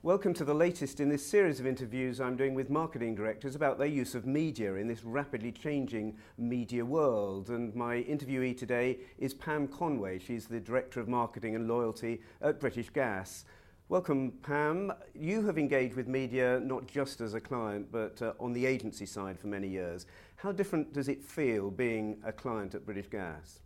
Welcome to the latest in this series of interviews I'm doing with marketing directors about their use of media in this rapidly changing media world. And my interviewee today is Pam Conway. She's the Director of Marketing and Loyalty at British Gas. Welcome, Pam. You have engaged with media not just as a client but on the agency side for many years. How different does it feel being a client at British Gas?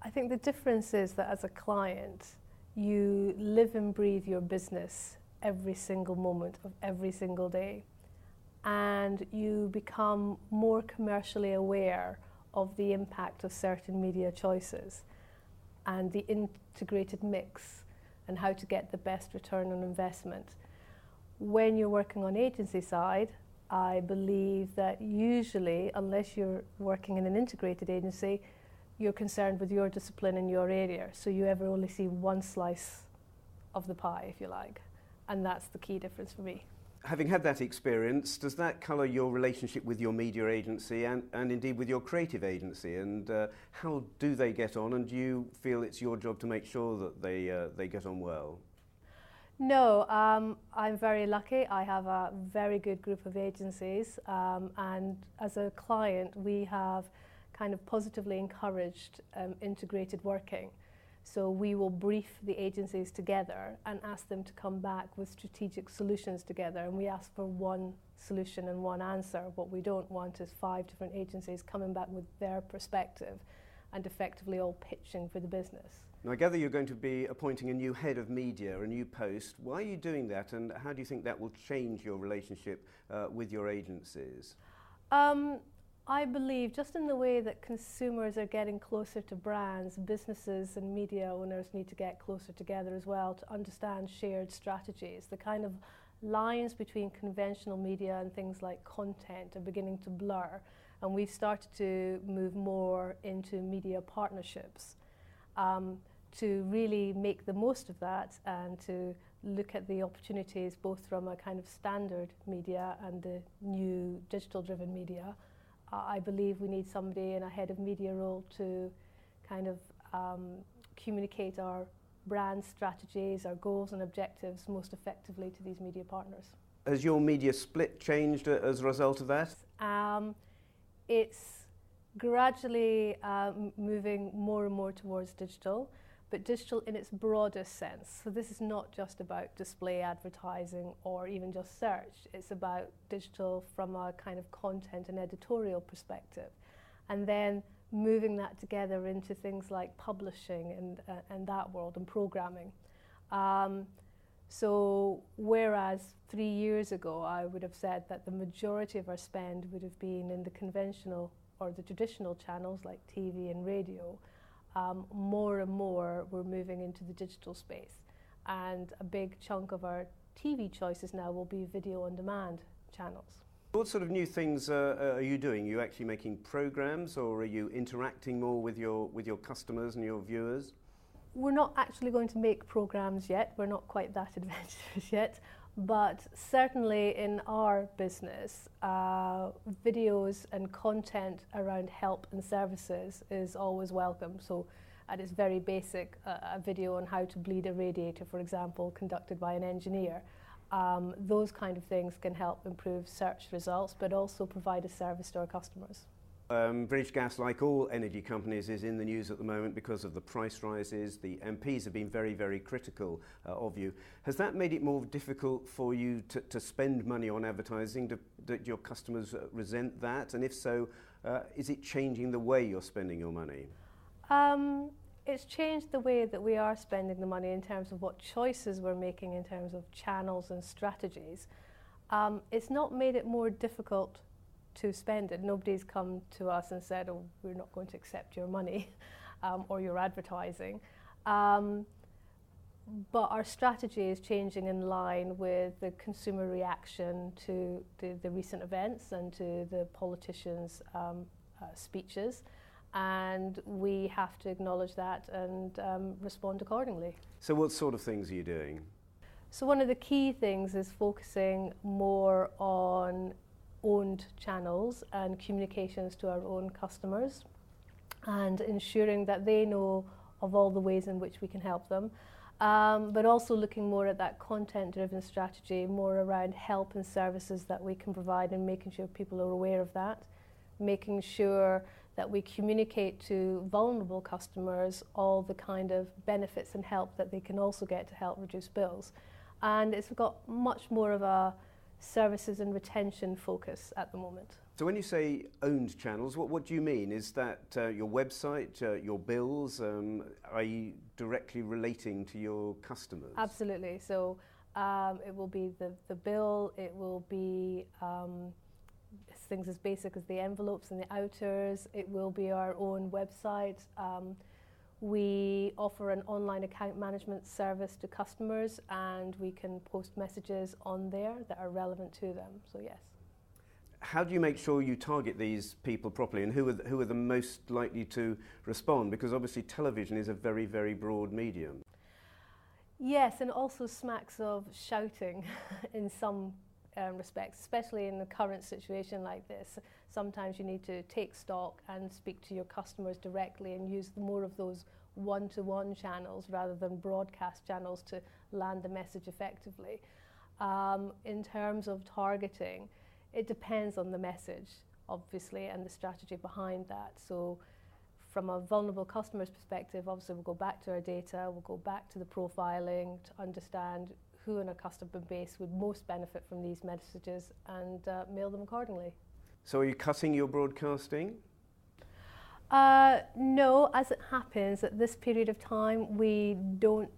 I think the difference is that as a client, you live and breathe your business every single moment of every single day, and you become more commercially aware of the impact of certain media choices and the integrated mix and how to get the best return on investment. When you're working on agency side, I believe that usually, unless you're working in an integrated agency, you're concerned with your discipline in your area, so you ever only see one slice of the pie, if you like. And that's the key difference for me. Having had that experience, does that colour your relationship with your media agency and indeed with your creative agency? And how do they get on? And do you feel it's your job to make sure that they get on well? No, I'm very lucky. I have a very good group of agencies, and as a client, we have kind of positively encouraged integrated working. So we will brief the agencies together and ask them to come back with strategic solutions together, and we ask for one solution and one answer. What we don't want is 5 different agencies coming back with their perspective and effectively all pitching for the business. Now, I gather you're going to be appointing a new head of media, a new post. Why are you doing that, and how do you think that will change your relationship with your agencies? I believe just in the way that consumers are getting closer to brands, businesses and media owners need to get closer together as well to understand shared strategies. The kind of lines between conventional media and things like content are beginning to blur, and we've started to move more into media partnerships to really make the most of that and to look at the opportunities both from a kind of standard media and the new digital-driven media. I believe we need somebody in a head of media role to kind of communicate our brand strategies, our goals and objectives most effectively to these media partners. Has your media split changed as a result of that? It's gradually moving more and more towards digital, but digital in its broadest sense. So this is not just about display advertising or even just search. It's about digital from a kind of content and editorial perspective, and then moving that together into things like publishing and that world and programming. So whereas 3 years ago I would have said that the majority of our spend would have been in the conventional or the traditional channels like TV and radio, more and more we're moving into the digital space, and a big chunk of our TV choices now will be video on demand channels. What sort of new things are you doing? Are you actually making programs, or are you interacting more with your customers and your viewers? We're not actually going to make programs yet. We're not quite that adventurous yet. But certainly in our business, videos and content around help and services is always welcome. So at its very basic, a video on how to bleed a radiator, for example, conducted by an engineer. Those kind of things can help improve search results, but also provide a service to our customers. British Gas, like all energy companies, is in the news at the moment because of the price rises. The MPs have been very, very critical of you. Has that made it more difficult for you to spend money on advertising? Do your customers resent that? And if so, is it changing the way you're spending your money? It's changed the way that we are spending the money in terms of what choices we're making in terms of channels and strategies. It's not made it more difficult to spend it. Nobody's come to us and said, oh, we're not going to accept your money or your advertising. But our strategy is changing in line with the consumer reaction to the recent events and to the politicians' speeches. And we have to acknowledge that and respond accordingly. So what sort of things are you doing? So one of the key things is focusing more on owned channels and communications to our own customers and ensuring that they know of all the ways in which we can help them. but also looking more at that content-driven strategy, more around help and services that we can provide and making sure people are aware of that, making sure that we communicate to vulnerable customers all the kind of benefits and help that they can also get to help reduce bills. And it's got much more of a services and retention focus at the moment. So when you say owned channels, what do you mean? Is that your website, your bills? Are you directly relating to your customers? Absolutely. So it will be the bill, it will be things as basic as the envelopes and the outers, it will be our own website. We offer an online account management service to customers, and we can post messages on there that are relevant to them, so yes. How do you make sure you target these people properly, and who are the most likely to respond? Because obviously television is a very, very broad medium. Yes, and also smacks of shouting in some respects, especially in the current situation like this. Sometimes you need to take stock and speak to your customers directly and use more of those one-to-one channels rather than broadcast channels to land the message effectively. In terms of targeting, it depends on the message, obviously, and the strategy behind that. So from a vulnerable customer's perspective, obviously we'll go back to our data, we'll go back to the profiling to understand who in a customer base would most benefit from these messages and mail them accordingly. So are you cutting your broadcasting? No, as it happens, at this period of time, we don't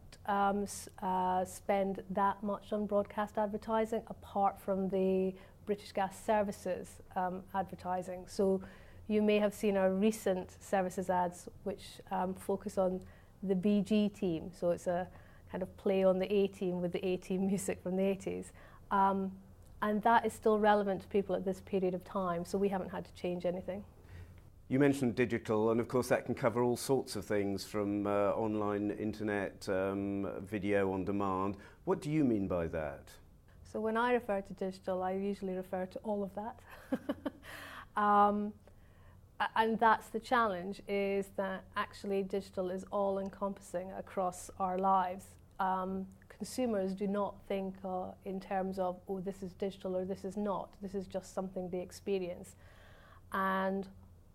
spend that much on broadcast advertising apart from the British Gas Services advertising. So you may have seen our recent services ads which focus on the BG team. So it's a kind of play on the A-team with the A-team music from the 80s. And that is still relevant to people at this period of time, so we haven't had to change anything. You mentioned digital, and of course that can cover all sorts of things from online, internet, video on demand. What do you mean by that? So when I refer to digital, I usually refer to all of that. And that's the challenge, is that actually digital is all encompassing across our lives. Consumers do not think in terms of, oh, this is digital or this is not. This is just something they experience. And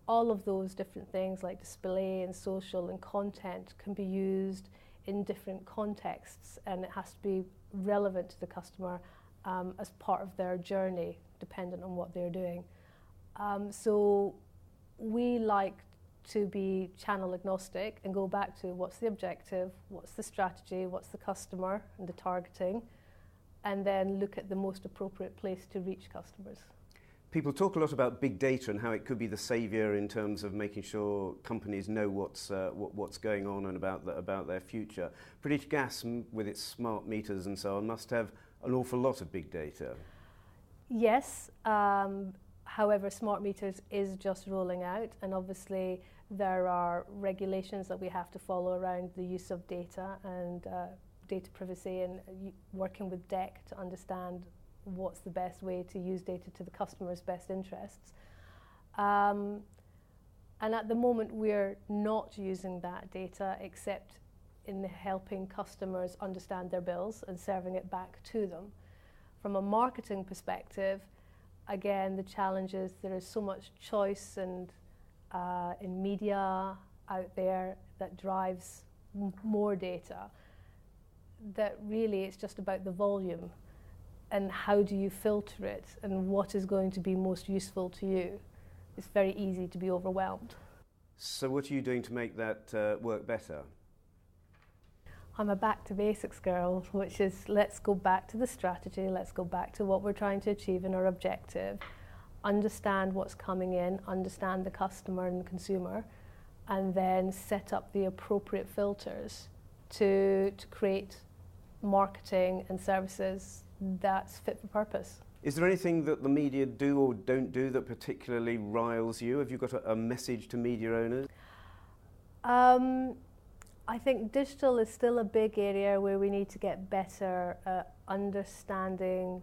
all of those different things like display and social and content can be used in different contexts, and it has to be relevant to the customer as part of their journey, dependent on what they're doing. So we like to be channel agnostic and go back to what's the objective, what's the strategy, what's the customer and the targeting, and then look at the most appropriate place to reach customers. People talk a lot about big data and how it could be the saviour in terms of making sure companies know what's going on and about their future. British Gas, with its smart meters and so on, must have an awful lot of big data. Yes, however, smart meters is just rolling out, and obviously there are regulations that we have to follow around the use of data and data privacy, and working with DEC to understand what's the best way to use data to the customer's best interests. And at the moment we're not using that data except in helping customers understand their bills and serving it back to them. From a marketing perspective, again, the challenge is there is so much choice and in media out there that drives more data, that really it's just about the volume and how do you filter it and what is going to be most useful to you. It's very easy to be overwhelmed. So what are you doing to make that work better? I'm a back to basics girl, which is let's go back to the strategy, let's go back to what we're trying to achieve in our objective, understand what's coming in, understand the customer and the consumer, and then set up the appropriate filters to create marketing and services that's fit for purpose. Is there anything that the media do or don't do that particularly riles you? Have you got a message to media owners? I think digital is still a big area where we need to get better at understanding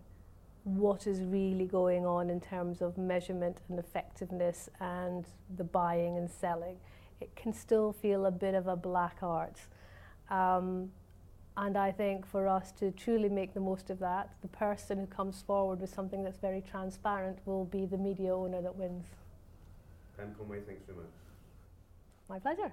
what is really going on in terms of measurement and effectiveness and the buying and selling. It can still feel a bit of a black art. And I think for us to truly make the most of that, the person who comes forward with something that's very transparent will be the media owner that wins. Pam Conway, thanks very much. My pleasure.